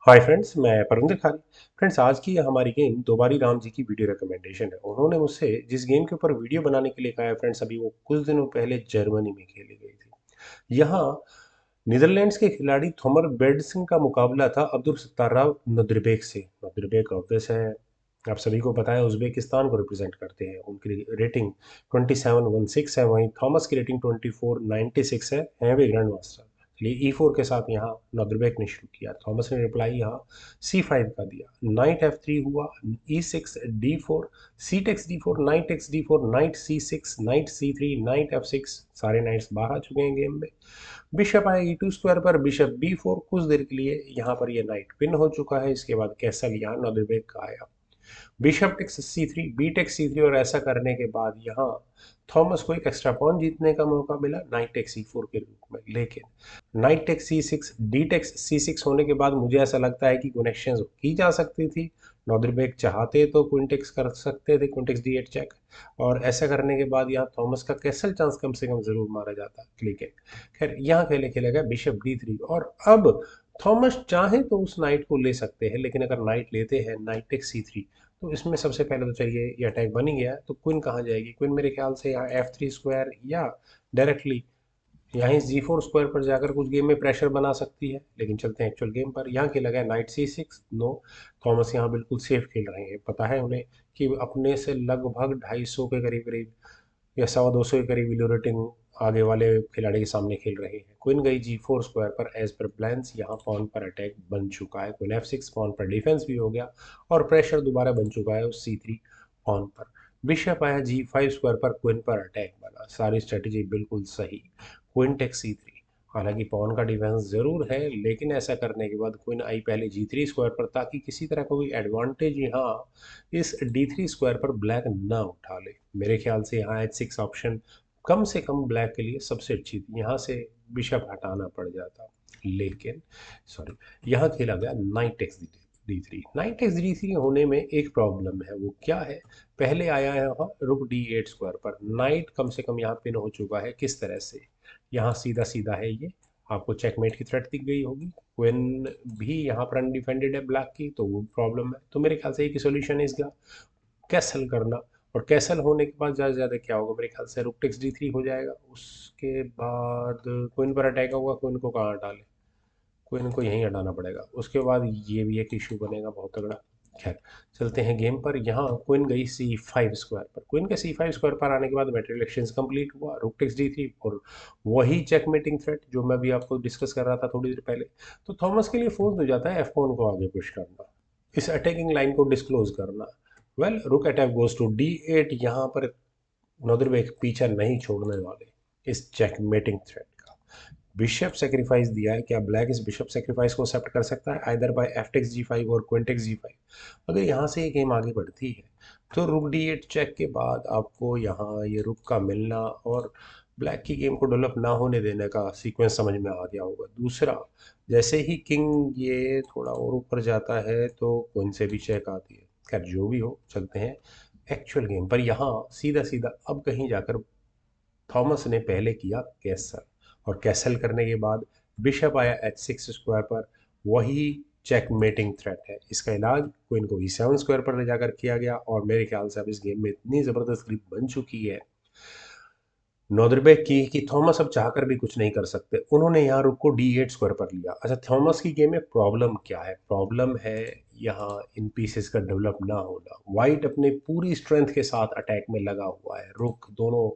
Hi friends, मैं Parvinder Khan. Friends, आज की हमारी गेम दोबारी राम जी की वीडियो रिकमेंडेशन है। उन्होंने मुझसे जिस गेम के ऊपर वीडियो बनाने के लिए कहा है फ्रेंड्स, अभी वो कुछ दिनों पहले जर्मनी में खेली गई थी। यहाँ नीदरलैंड्स के खिलाड़ी थॉमर बेडसन का मुकाबला था अब्दुल सत्तार नदरबेक से। नदरबेक ऑब्वियस है, आप सभी को पता है, उज्बेकिस्तान को रिप्रेजेंट करते हैं। उनकी रेटिंग 2716 है, वहीं थॉमस की रेटिंग 2496 है भी ग्रैंड मास्टर। चलिए E4 के साथ यहाँ नॉर्दरबैक ने शुरू किया। थॉमस ने रिप्लाई यहाँ C5 का दिया, नाइट F3 हुआ, E6 D4, C takes D4, knight takes D4, knight C6, knight C3, knight F6। सारे नाइट्स बाहर आ चुके हैं गेम में। बिशप आया E2 स्क्वायर पर, बिशप B4। कुछ देर के लिए यहाँ पर ये नाइट पिन हो चुका है। इसके बाद कैसल यहाँ नॉर्दरबैक का आया, bishop takes C3, B takes C3, और ऐसा करने के बाद यहाँ थॉमस को एक एक्स्ट्रा पॉन जीतने का मौका मिला नाइट टेक्स C4 के रूप में। लेकिन knight takes C6, D takes C6 होने के बाद मुझे ऐसा लगता है कि कनेक्शन की जा सकती थी। नॉर्दरबैक चाहते तो क्वीन टेक्स कर सकते थे, क्वीन टेक्स D8 चेक, और ऐसा करने के बाद यहाँ थॉमस का कैसल चांस कम से कम जरूर मारा जाता। लेकिन खैर यहाँ खेले गया बिशप D3, और अब थॉमस चाहे तो उस नाइट को ले सकते हैं, लेकिन अगर नाइट लेते हैं नाइट टेक्स C3, तो इसमें सबसे पहले तो चलिए ये अटैक बन ही गया, तो क्वीन कहाँ जाएगी? क्वीन मेरे ख्याल से यहाँ F3 स्क्वायर या डायरेक्टली यहाँ G4 स्क्वायर पर जाकर कुछ गेम में प्रेशर बना सकती है। लेकिन चलते हैं एक्चुअल गेम पर। यहाँ खेला गया नाइट C6। नो, थॉमस यहाँ बिल्कुल सेफ खेल रहे हैं। पता है उन्हें कि अपने से लगभग 250 के करीब करीब या 125 के करीब विलो रेटिंग आगे वाले खिलाड़ी के सामने खेल रहे हैं। क्वीन गई G4 स्क्वायर पर एज पर प्लान्स। यहाँ पॉन पर अटैक बन चुका है, क्वीन F6, पॉन पर डिफेंस भी हो गया, और प्रेशर दोबारा बन चुका है उस C3 पॉन पर। बिशप आया G5 स्क्वायर पर, क्वीन पर अटैक बना। सारी स्ट्रेटेजी बिल्कुल सही। क्वीन टेक C3, हालांकि पॉन का डिफेंस जरूर है, लेकिन ऐसा करने के बाद क्वीन आई पहले G3 स्क्वायर पर, ताकि किसी तरह का कोई एडवांटेज यहाँ इस D3 स्क्वायर पर ब्लैक ना उठा ले। मेरे ख्याल से यहाँ H6 ऑप्शन कम से कम ब्लैक के लिए सबसे अच्छी थी। यहाँ से बिशप हटाना पड़ जाता, लेकिन सॉरी, यहाँ खेला गया knight takes D3। Knight takes D3 होने में एक प्रॉब्लम है, वो क्या है? पहले आया है यहाँ रुक D8 स्क्वायर पर। नाइट कम से कम यहाँ पिन हो चुका है। किस तरह से? यहाँ सीधा सीधा है ये, आपको चेकमेट की थ्रेट दिख गई होगी। क्वीन भी यहाँ पर अनडिफेंडेड है ब्लैक की, तो वो प्रॉब्लम है। तो मेरे ख्याल से एक सोल्यूशन है इसका, कैसल करना। और कैसल होने के बाद ज़्यादा से ज़्यादा क्या होगा? मेरे ख्याल से रुक टेक्स D3 हो जाएगा। उसके बाद क्वीन पर अटैक होगा। क्वीन को कहाँ हटा ले? क्वीन को यहीं हटाना पड़ेगा। उसके बाद ये भी एक इशू बनेगा बहुत तगड़ा। खैर, चलते हैं गेम पर। यहाँ क्वीन गई C5 स्क्वायर पर। क्वीन के C5 स्क्वायर पर आने के बाद मेटेरियल एक्सचेंज कंप्लीट हुआ, रुक टेक्स D3, और वही चेकमेटिंग थ्रेट जो मैं भी आपको डिस्कस कर रहा था थोड़ी देर पहले। तो थॉमस के लिए फोर्स हो जाता है F1 को आगे पुश करना, इस अटैकिंग लाइन को डिस्क्लोज करना। वेल, रुक अटैक गोज टू D8। यहाँ पर नॉर्दरबैक पीछा नहीं छोड़ने वाले इस चेकमेटिंग थ्रेट का। बिशप सेक्रीफाइस दिया है। क्या ब्लैक इस बिशप सेक्रीफाइस को एक्सेप्ट कर सकता है, either bye F takes G5 और क्वीन टेक्स G5? अगर यहाँ से ये गेम आगे बढ़ती है तो रुक D8 चेक के बाद आपको यहाँ ये रुक का मिलना और ब्लैक की गेम को डेवलप ना होने देने का सीक्वेंस समझ में आ गया होगा। दूसरा, जैसे ही किंग ये थोड़ा और ऊपर जाता है तो क्वीन से भी चेक आती है। खैर, जो भी हो, चलते हैं एक्चुअल गेम पर। यहाँ सीधा सीधा अब कहीं जाकर थॉमस ने पहले किया कैसल, और कैसल करने के बाद बिशप आया H6 स्क्वायर पर। वही चेकमेटिंग थ्रेट है। इसका इलाज क्वीन को E7 स्क्वायर पर ले जाकर किया गया, और मेरे ख्याल से अब इस गेम में इतनी ज़बरदस्त ग्रिप बन चुकी है नॉर्दरबैक की कि थॉमस अब चाहकर भी कुछ नहीं कर सकते। उन्होंने यहाँ रुक को D8 स्क्वायर पर लिया। अच्छा, थॉमस की गेम में प्रॉब्लम क्या है? प्रॉब्लम है यहाँ इन पीसेस का डेवलप ना होना। वाइट अपने पूरी स्ट्रेंथ के साथ अटैक में लगा हुआ है, रुक दोनों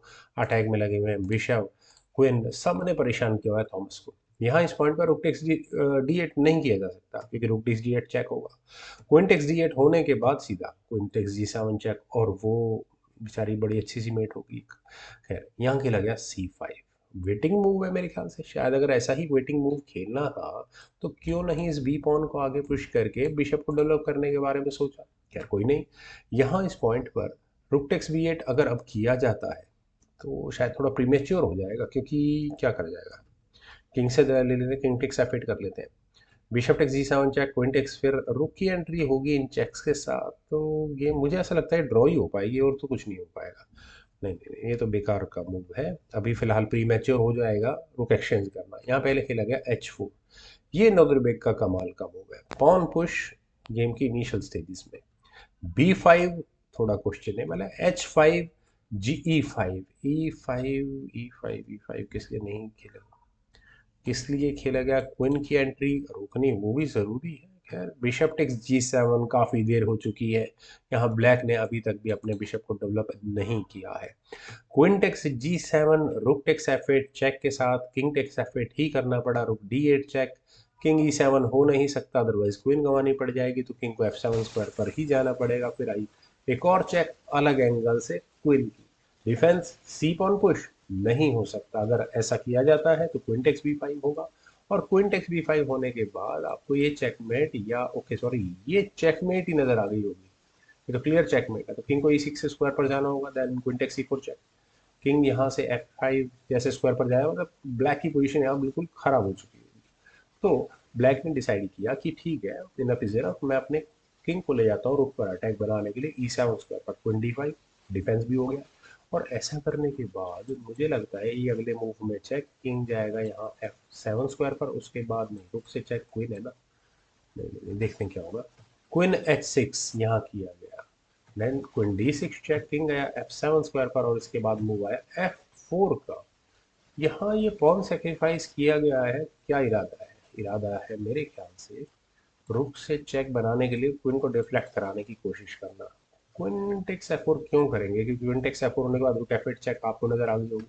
अटैक में लगे हुए हैं, बिशप क्वीन सब ने परेशान किया हुआ है थॉमस को। यहाँ इस पॉइंट पर रुक टेक्स D8 नहीं किया जा सकता, क्योंकि रुक टेक्स D8 चेक होगा। क्वीन टेक्स D8 होने के बाद सीधा क्वीन टेक्स G7 चेक, और वो बेचारी बड़ी अच्छी सी मेट होगी। खैर, यहाँ खेला गया C5। वेटिंग मूव है मेरे ख्याल से। शायद अगर ऐसा ही वेटिंग मूव खेलना था तो क्यों नहीं इस बी पॉन को आगे पुश करके बिशप को डेवलप करने के बारे में सोचा। खैर, कोई नहीं। यहाँ इस पॉइंट पर रुक टेक्स B8 अगर अब किया जाता है तो शायद थोड़ा प्रीमेच्योर हो जाएगा, क्योंकि क्या कर जाएगा, किंग से ले लेते हैं, किंग टेक्स F8 कर लेते हैं, bishop takes G7 check, queen takes, फिर रुक की एंट्री होगी इन चेक्स के साथ, तो गेम मुझे ऐसा लगता है ड्रॉ ही हो पाएगी और तो कुछ नहीं हो पाएगा। नहीं नहीं नहीं, ये तो बेकार का मूव है। अभी फिलहाल प्री मैच्योर हो जाएगा रुक एक्सचेंज करना। यहाँ पहले खेला गया H4। ये नौदरबेग का कमाल कम हो गया। पॉन पुश गेम की इनिशियल स्टेजेस में। B5 थोड़ा क्वेश्चनेबल है। H5 GE5 E5 किस लिए नहीं खेला, किस लिए खेला गया? क्वीन की एंट्री रोकनी वो भी जरूरी है। खैर बिशप टेक्स G7 काफी देर हो चुकी है। यहाँ ब्लैक ने अभी तक भी अपने बिशप को डेवलप नहीं किया है। Queen takes G7, rook takes F8 check के साथ किंग टेक्स F8 ही करना पड़ा। रुक D8 चेक, किंग E7 हो नहीं सकता, अदरवाइज क्वीन गंवानी पड़ जाएगी, तो किंग को F7 स्क्वायर पर ही जाना पड़ेगा। फिर आई एक और चेक अलग एंगल से क्वीन की। डिफेंस सी पॉन पुश नहीं हो सकता। अगर ऐसा किया जाता है तो क्वीन टेक्स B5 होगा, और क्वीन टेक्स B5 होने के बाद आपको ये चेकमेट या ओके सॉरी ये चेकमेट ही नजर आ गई होगी। ये तो क्लियर चेकमेट है, तो किंग को E6 स्क्वायर पर जाना होगा, then queen takes C4 check. King यहाँ से F5 जैसे स्क्वायर पर जाएगा, मतलब ब्लैक की पोजीशन यहाँ बिल्कुल खराब हो चुकी है। तो ब्लैक ने डिसाइड किया कि ठीक है, इनफ इज इनफ, मैं अपने किंग को ले जाता हूँ रुक पर अटैक बनाने के लिए E7 स्क्वायर पर। क्वीन D5 डिफेंस भी हो गया। और ऐसा करने के बाद मुझे लगता है ये अगले मूव में चेक, किंग जाएगा यहाँ F7 स्क्वायर पर, उसके बाद में रुक से चेक क्वीन है ना। नहीं, देखते हैं क्या होगा। क्वीन H6 यहाँ किया गया, then queen D6 check, king गया F7 स्क्वायर पर, और इसके बाद मूव आया F4 का। यहाँ ये पॉन सेक्रीफाइस किया गया है, क्या इरादा है? इरादा है मेरे ख्याल से रुक से चेक बनाने के लिए क्वीन को डिफ्लेक्ट कराने की कोशिश करना। क्वीन टेक्स F4 क्यों करेंगे? क्योंकि क्वीन टेक्स F4 होने के बाद रुक F8 चेक आपको नजर आ गई होगी।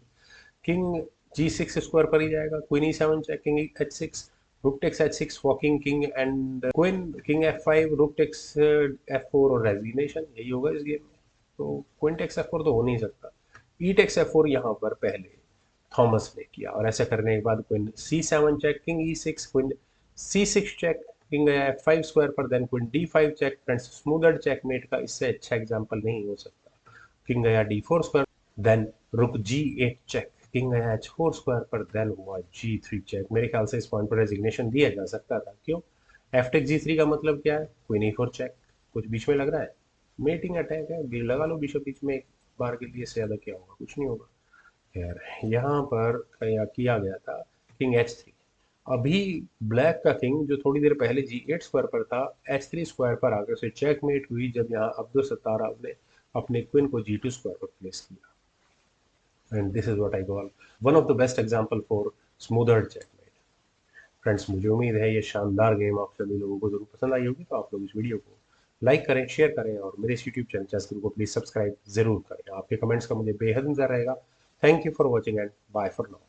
किंग G6 स्क्वायर पर ही जाएगा, queen E7 check, king H6, rook takes H6 walking king, and queen, king F5, rook takes F4 और रेजिग्नेशन, यही होगा इस गेम में। तो क्वीन टेक्स F4 तो हो नहीं सकता। ई टेक्स F4 यहाँ पर पहले थॉमस ने किया, और ऐसा करने के बाद queen C7 check, king E6, queen C6 check, king गया F5 स्क्वायर पर, then queen D5 check. Friends smoother checkmate का इससे अच्छा एग्जांपल नहीं हो सकता। किंग गया D4 स्क्वायर, देन रुक G8 चेक, किंग गया H4 स्क्वायर पर, देन हुआ G3 चेक। मेरे ख्याल से इस पॉइंट पर रेजिग्नेशन दिया जा सकता था। क्यों? F टेक G3 का मतलब क्या है? Queen E4 check. कुछ बीच में लग रहा है? मेटिंग अटैक है, लगा लो बिशप बीच में एक बार के लिए, से ज्यादा क्या होगा? कुछ नहीं होगा। खैर यहाँ पर किया गया था किंग H3। अभी ब्लैक का किंग जो थोड़ी देर पहले G8 स्क्वायर पर था, H3 स्क्वायर पर आकर से चेकमेट हुई, जब यहाँ अब्दुल सत्तार ने अपने क्वीन को G2 स्क्वायर पर प्लेस किया। And this is what I call one of the best example for smoother checkmate. Friends मुझे उम्मीद है ये शानदार गेम आप सभी लोगों को जरूर पसंद आई होगी। तो आप लोग इस वीडियो को लाइक करें, शेयर करें, और मेरे इस यूट्यूब चैनल चेस गुरु को प्लीज सब्सक्राइब जरूर करें। आपके कमेंट्स का मुझे बेहद इंतजार रहेगा। Thank you for watching and bye for now.